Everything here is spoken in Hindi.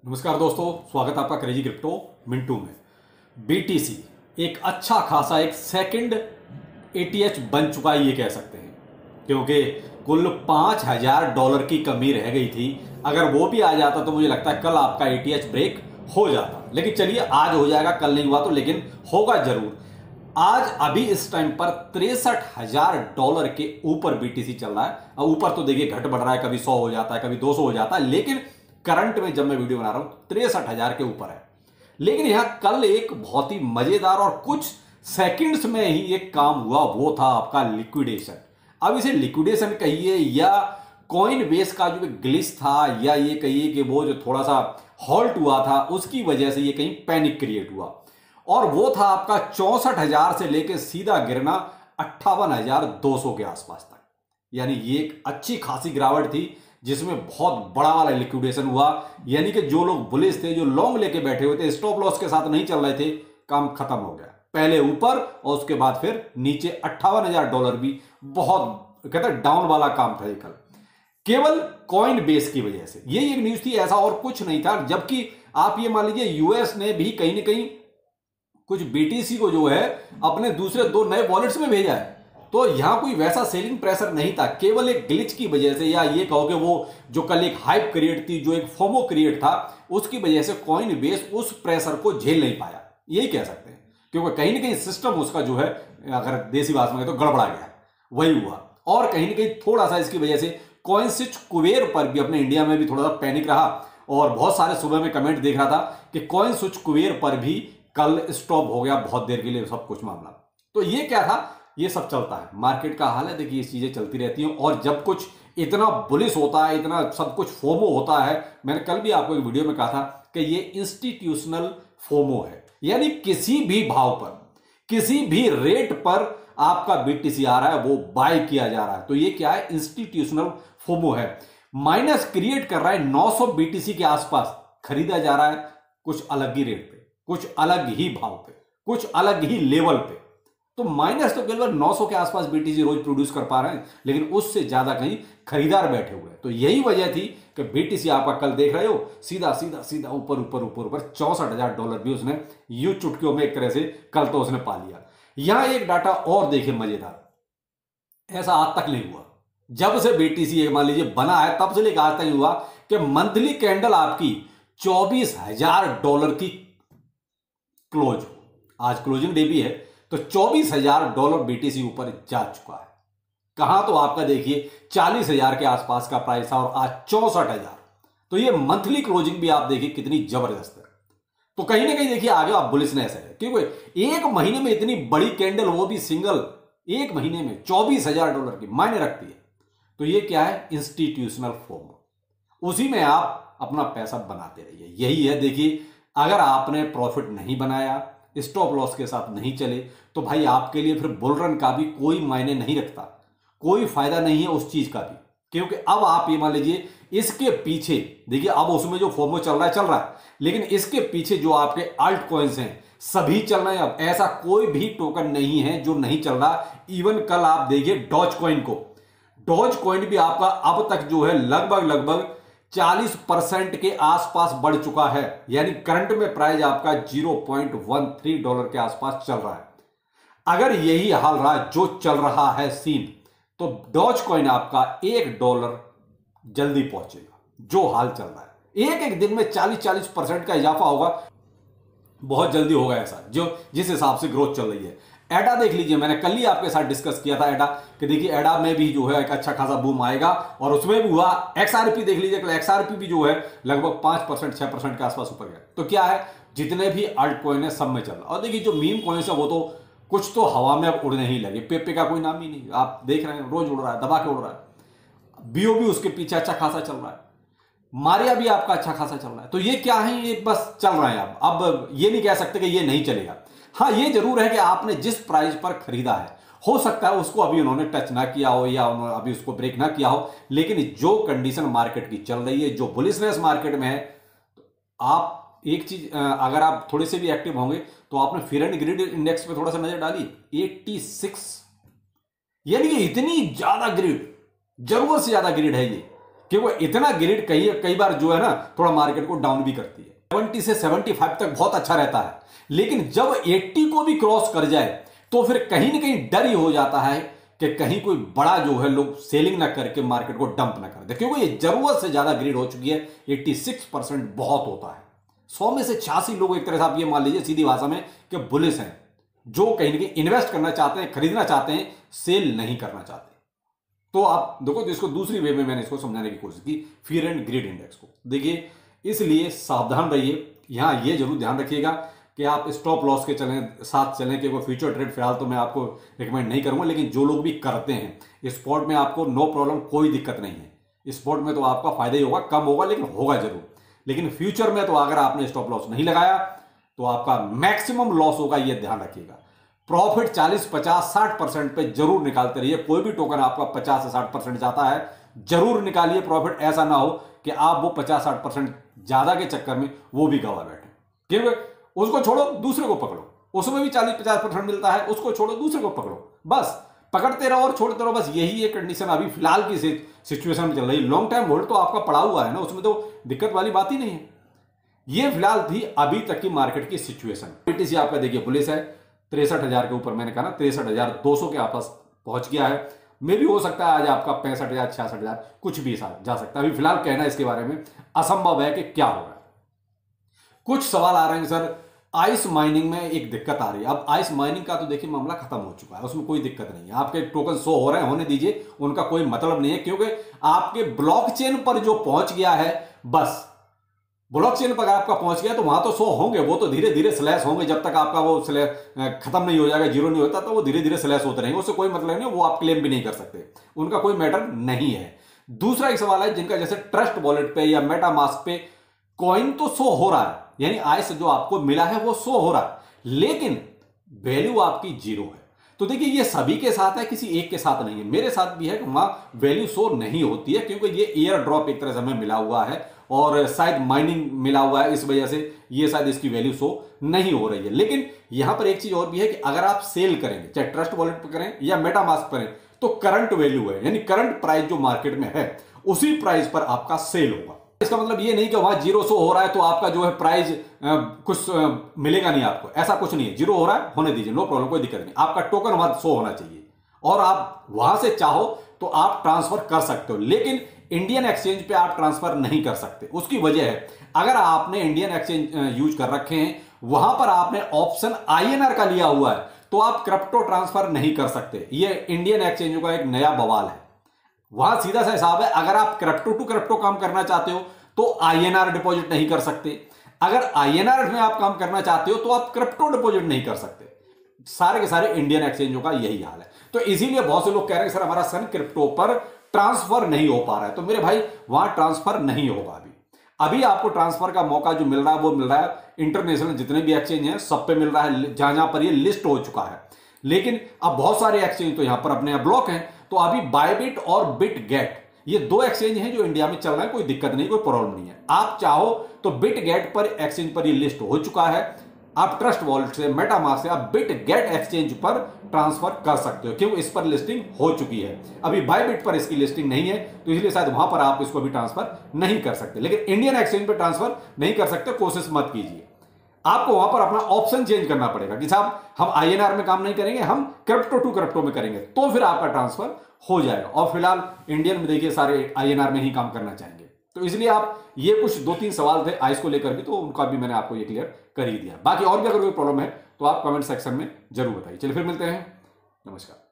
नमस्कार दोस्तों, स्वागत है आपका क्रेजी क्रिप्टो मिंटू में। बीटीसी एक अच्छा खासा एक सेकंड एटीएच बन चुका है, ये कह सकते हैं, क्योंकि कुल $5,000 की कमी रह गई थी। अगर वो भी आ जाता तो मुझे लगता है कल आपका एटीएच ब्रेक हो जाता, लेकिन चलिए आज हो जाएगा, कल नहीं हुआ तो लेकिन होगा जरूर। आज अभी इस टाइम पर $63,000 के ऊपर बीटीसी चल रहा है। अब ऊपर तो देखिए घट बढ़ रहा है, कभी 100 हो जाता है, कभी 200 हो जाता है, लेकिन करंट में जब मैं वीडियो बना रहा हूं 63,000 के ऊपर है। लेकिन यहां कल एक बहुत ही मजेदार और कुछ सेकंड्स में ही एक काम हुआ, वो था आपका लिक्विडेशन। अब इसे लिक्विडेशन कहिए या कॉइन बेस का जो ग्लिच था, या ये कहिए कि वो जो थोड़ा सा हॉल्ट हुआ था उसकी वजह से ये कहीं पैनिक क्रिएट हुआ, और वो था आपका 64,000 से लेकर सीधा गिरना 58,200 के आसपास तक। यानी ये एक अच्छी खासी गिरावट थी जिसमें बहुत बड़ा वाला लिक्विडेशन हुआ। यानी कि जो लोग बुलिश थे, जो लॉन्ग लेके बैठे हुए थे, स्टॉप लॉस के साथ नहीं चल रहे थे, काम खत्म हो गया। पहले ऊपर और उसके बाद फिर नीचे $58,000 भी बहुत कहते हैं डाउन वाला काम था ये कल, केवल कॉइन बेस की वजह से। ये एक न्यूज थी, ऐसा और कुछ नहीं था। जबकि आप ये मान लीजिए यूएस ने भी कहीं ना कहीं कुछ बीटीसी को जो है अपने दूसरे 2 नए वॉलेट्स में भेजा है, तो यहां कोई वैसा सेलिंग प्रेशर नहीं था। केवल एक ग्लिच की वजह से, या ये कहो कि वो जो कल एक हाइप क्रिएट थी, जो एक फोमो क्रिएट था, उसकी वजह से कॉइन बेस उस प्रेशर को झेल नहीं पाया, यही कह सकते हैं। क्योंकि कहीं ना कहीं सिस्टम उसका जो है, अगर देसी भाषा में तो गड़बड़ा गया, वही हुआ। और कहीं ना कहीं थोड़ा सा इसकी वजह से कॉइन स्विच कुबेर पर भी अपने इंडिया में भी थोड़ा सा पैनिक रहा, और बहुत सारे सुबह में कमेंट देख रहा था कि कॉइन स्विच कुबेर पर भी कल स्टॉप हो गया बहुत देर के लिए सब कुछ मामला। तो ये क्या था, ये सब चलता है, मार्केट का हाल है। देखिए ये चीजें चलती रहती हैं, और जब कुछ इतना बुलिश होता है, इतना सब कुछ फोमो होता है, मैंने कल भी आपको एक वीडियो में कहा था कि ये इंस्टीट्यूशनल फोमो है। यानी किसी भी भाव पर, किसी भी रेट पर आपका बीटीसी आ रहा है, वो बाय किया जा रहा है, तो ये क्या है, इंस्टीट्यूशनल फोमो है। माइनस क्रिएट कर रहा है 900 बीटीसी के आसपास, खरीदा जा रहा है कुछ अलग ही रेट पे, कुछ अलग ही भाव पे, कुछ अलग ही लेवल पे। तो माइनस तो केवल 900 के आसपास बीटीसी रोज प्रोड्यूस कर पा रहे हैं, लेकिन उससे ज्यादा कहीं खरीदार बैठे हुए हैं। तो यही वजह थी कि बीटीसी आपका कल देख रहे हो सीधा सीधा सीधा ऊपर ऊपर ऊपर ऊपर $64,000 भी उसने यूं चुटकियों में एक तरह से कल तो उसने पा लिया। यहां एक डाटा और देखिए मजेदार, ऐसा आज तक नहीं हुआ। जब से बीटीसी मान लीजिए बना है तब से लेकर आज तक नहीं हुआ कि मंथली कैंडल आपकी $24,000 की क्लोज हो। आज क्लोजिंग डे भी है, तो $24,000 बीटीसी ऊपर जा चुका है। कहां तो आपका देखिए 40,000 के आसपास का प्राइस था, और आज 64,000। तो ये मंथली क्लोजिंग भी आप देखिए कितनी जबरदस्त है। तो कहीं ना कहीं देखिए आगे आप बुलिशनेस है, क्योंकि एक महीने में इतनी बड़ी कैंडल, वो भी सिंगल एक महीने में $24,000 की मायने रखती है। तो ये क्या है, इंस्टीट्यूशनल फॉर्म, उसी में आप अपना पैसा बनाते रहिए। यही है, देखिए अगर आपने प्रॉफिट नहीं बनाया, स्टॉप लॉस के साथ नहीं चले, तो भाई आपके लिए फिर बुल रन का भी कोई मायने नहीं रखता, कोई फायदा नहीं है उस चीज का भी। क्योंकि अब आप ये मान लीजिए इसके पीछे देखिए, अब उसमें जो फोमो चल रहा है, लेकिन इसके पीछे जो आपके अल्ट कॉइन्स हैं सभी चल रहे हैं। अब ऐसा कोई भी टोकन नहीं है जो नहीं चल रहा। इवन कल आप देखिए डॉज कॉइन को, डॉज कॉइन भी आपका अब तक जो है लगभग 40% के आसपास बढ़ चुका है। यानी करंट में प्राइस आपका $0.13 के आसपास चल रहा है। अगर यही हाल रहा जो चल रहा है सीन, तो डॉज कॉइन आपका $1 जल्दी पहुंचेगा। जो हाल चल रहा है, एक एक दिन में 40% का इजाफा होगा, बहुत जल्दी होगा ऐसा, जो जिस हिसाब से ग्रोथ चल रही है। एडा देख लीजिए, मैंने कल ही आपके साथ डिस्कस किया था एडा, कि देखिए एडा में भी जो है एक अच्छा खासा बूम आएगा, और उसमें भी हुआ। एक्सआरपी देख लीजिए, एक्सआरपी भी जो है लगभग 5% 6% के आसपास ऊपर गया। तो क्या है, जितने भी अल्ट कॉइन है सब में चल रहा। और देखिए जो मीम कॉइन है वो तो कुछ तो हवा में अब उड़ने ही लगे, पेपे का कोई नाम ही नहीं, आप देख रहे हैं रोज उड़ रहा है, दबा के उड़ रहा है। बीओबी उसके पीछे अच्छा खासा चल रहा है, मारिया भी आपका अच्छा खासा चल रहा है। तो ये क्या है, ये बस चल रहा है। अब ये नहीं कह सकते कि ये नहीं चलेगा। हाँ ये जरूर है कि आपने जिस प्राइस पर खरीदा है, हो सकता है उसको अभी उन्होंने टच ना किया हो, या उन्होंने अभी उसको ब्रेक ना किया हो, लेकिन जो कंडीशन मार्केट की चल रही है, जो बुलिशनेस मार्केट में है, तो आप एक चीज, अगर आप थोड़े से भी एक्टिव होंगे तो आपने फियर एंड ग्रिड इंडेक्स पे थोड़ा सा नजर डाली, 86, यानी कि इतनी ज्यादा ग्रिड, जरूरत से ज्यादा ग्रिड है ये। कि वो इतना गिरिड कई बार जो है ना थोड़ा मार्केट को डाउन भी करती है। 70 से 75 तक बहुत अच्छा रहता है, लेकिन जब 80 को भी क्रॉस कर जाए तो फिर कहीं ना कहीं डर ही हो जाता है कि कहीं कोई बड़ा जो है लोग सेलिंग ना करके मार्केट को डंप ना कर दे, क्योंकि ये जरूरत से ज्यादा ग्रीड हो चुकी है। 86% बहुत होता है। 100 में से 86 लोग एक तरह से आप ये मान लीजिए सीधी भाषा में कि बुलिश हैं, जो कहीं ना कहीं इन्वेस्ट करना चाहते हैं, खरीदना चाहते हैं, सेल नहीं करना चाहते। तो आप देखो, तो इसको दूसरी वे में मैंने इसको समझाने की कोशिश की, फियर एंड ग्रीड इंडेक्स को। देखिए, इसलिए सावधान रहिए। यहां ये जरूर ध्यान रखिएगा कि आप स्टॉप लॉस के साथ चलें, कि वो फ्यूचर ट्रेड फिलहाल तो मैं आपको रिकमेंड नहीं करूंगा, लेकिन जो लोग भी करते हैं स्पॉट में आपको नो प्रॉब्लम, कोई दिक्कत नहीं है। स्पॉट में तो आपका फायदा ही होगा, कम होगा लेकिन होगा जरूर। लेकिन फ्यूचर में तो अगर आपने स्टॉप लॉस नहीं लगाया तो आपका मैक्सिमम लॉस होगा, यह ध्यान रखिएगा। प्रॉफिट 40, 50, 60% पे जरूर निकालते रहिए। कोई भी टोकन आपका 50 से 60% जाता है, जरूर निकालिए प्रॉफिट। ऐसा ना हो कि आप वो 50-60% ज्यादा के चक्कर में वो भी गवा बैठे, क्योंकि उसको छोड़ो दूसरे को पकड़ो, उसमें भी 40-50% मिलता है, उसको छोड़ो दूसरे को पकड़ो, बस पकड़ते रहो और छोड़ते रहो। बस यही एक कंडीशन अभी फिलहाल की सिचुएशन में चल रही है। लॉन्ग टाइम होल्ड तो आपका पड़ा हुआ है ना, उसमें तो दिक्कत वाली बात ही नहीं है। ये फिलहाल थी अभी तक की मार्केट की सिचुएशन। बीटीसी आपका देखिए पुलिस है 63,000 के ऊपर, मैंने कहा ना 63,200 के आसपास पहुंच गया है। मे भी हो सकता है आज आपका 65,000, 66,000 कुछ भी जा सकता है। अभी फिलहाल कहना इसके बारे में असंभव है कि क्या होगा। कुछ सवाल आ रहे हैं सर, आइस माइनिंग में एक दिक्कत आ रही है। अब आइस माइनिंग का तो देखिए मामला खत्म हो चुका है, उसमें कोई दिक्कत नहीं है। आपके टोकन शो हो रहे हैं, होने दीजिए, उनका कोई मतलब नहीं है, क्योंकि आपके ब्लॉकचेन पर जो पहुंच गया है, बस ब्लॉकचेन पर आपका पहुंच गया तो वहां तो शो होंगे, वो तो धीरे धीरे स्लैश होंगे। जब तक आपका वो खत्म नहीं हो जाएगा, जीरो नहीं होता, तो वो धीरे धीरे स्लैश होते रहेंगे, उससे कोई मतलब नहीं, वो आप क्लेम भी नहीं कर सकते, उनका कोई मैटर नहीं है। दूसरा एक सवाल है, जिनका जैसे ट्रस्ट वॉलेट पे या मेटामास्क पे कॉइन तो शो हो रहा है, यानी आइस जो आपको मिला है वो शो हो रहा है, लेकिन वैल्यू आपकी जीरो है। तो देखिए, ये सभी के साथ है, किसी एक के साथ नहीं है। मेरे साथ भी है कि वहां वैल्यू शो नहीं होती है, क्योंकि ये एयर ड्रॉप एक तरह से हमें मिला हुआ है और शायद माइनिंग मिला हुआ है, इस वजह से ये शायद इसकी वैल्यू शो नहीं हो रही है। लेकिन यहां पर एक चीज और भी है कि अगर आप सेल करेंगे, चाहे ट्रस्ट वॉलेट पर करें या मेटामास्क करें, तो करंट वैल्यू है, यानी करंट प्राइस जो मार्केट में है उसी प्राइस पर आपका सेल होगा। इसका मतलब ये नहीं कि वहां जीरो शो हो रहा है तो आपका जो है प्राइस कुछ मिलेगा नहीं आपको, ऐसा कुछ नहीं है। जीरो हो रहा है, होने दीजिए, नो प्रॉब्लम, कोई दिक्कत नहीं। आपका टोकन वहां शो होना चाहिए और आप वहां से चाहो तो आप ट्रांसफर कर सकते हो, लेकिन इंडियन एक्सचेंज पे आप ट्रांसफर नहीं कर सकते। उसकी वजह है, अगर आपने इंडियन एक्सचेंज यूज कर रखे हैं, वहां पर आपने ऑप्शन INR का लिया हुआ है, तो आप क्रिप्टो ट्रांसफर नहीं कर सकते। ये इंडियन एक्सचेंज का एक नया बवाल है। वहां सीधा सा हिसाब है, अगर आप क्रिप्टो टू क्रिप्टो काम करना चाहते हो तो INR डिपॉजिट नहीं कर सकते, अगर INR में आप काम करना चाहते हो तो आप क्रिप्टो डिपॉजिट नहीं कर सकते। सारे के सारे इंडियन एक्सचेंजों का यही हाल है। तो इसीलिए बहुत से लोग कह रहे हैं सर हमारा सन क्रिप्टो पर ट्रांसफर नहीं हो पा रहा है। तो मेरे भाई, वहां ट्रांसफर नहीं होगा। अभी आपको ट्रांसफर का मौका जो मिल रहा है वो मिल रहा है इंटरनेशनल जितने भी एक्सचेंज हैं सब पे मिल रहा है, जहां जहां पर ये लिस्ट हो चुका है। लेकिन अब बहुत सारे एक्सचेंज तो यहां पर अपने ब्लॉक हैं। तो अभी बायबिट और बिट गेट, ये दो एक्सचेंज हैं जो इंडिया में चल रहे हैं, कोई दिक्कत नहीं, कोई प्रॉब्लम नहीं है। आप चाहो तो बिट गेट पर एक्सचेंज पर ये लिस्ट हो चुका है, आप ट्रस्ट वॉलेट से, मेटामास्क से आप बिट गेट एक्सचेंज पर ट्रांसफर कर सकते हो, क्योंकि इस पर लिस्टिंग हो चुकी है। अभी बायबिट पर इसकी लिस्टिंग नहीं है, तो इसलिए शायद वहां पर आप इसको भी ट्रांसफर नहीं कर सकते। लेकिन इंडियन एक्सचेंज पर ट्रांसफर नहीं कर सकते, कोशिश मत कीजिए। आपको वहां पर अपना ऑप्शन चेंज करना पड़ेगा कि साहब हम INR में काम नहीं करेंगे, हम क्रिप्टो टू क्रिप्टो में करेंगे, तो फिर आपका ट्रांसफर हो जाएगा। और फिलहाल इंडियन में देखिए सारे INR में ही काम करना चाहेंगे। तो इसलिए आप ये कुछ 2-3 सवाल थे आइस को लेकर भी, तो उनका भी मैंने आपको ये क्लियर कर ही दिया। बाकी और भी अगर कोई प्रॉब्लम है तो आप कमेंट सेक्शन में जरूर बताइए। चलिए फिर मिलते हैं, नमस्कार।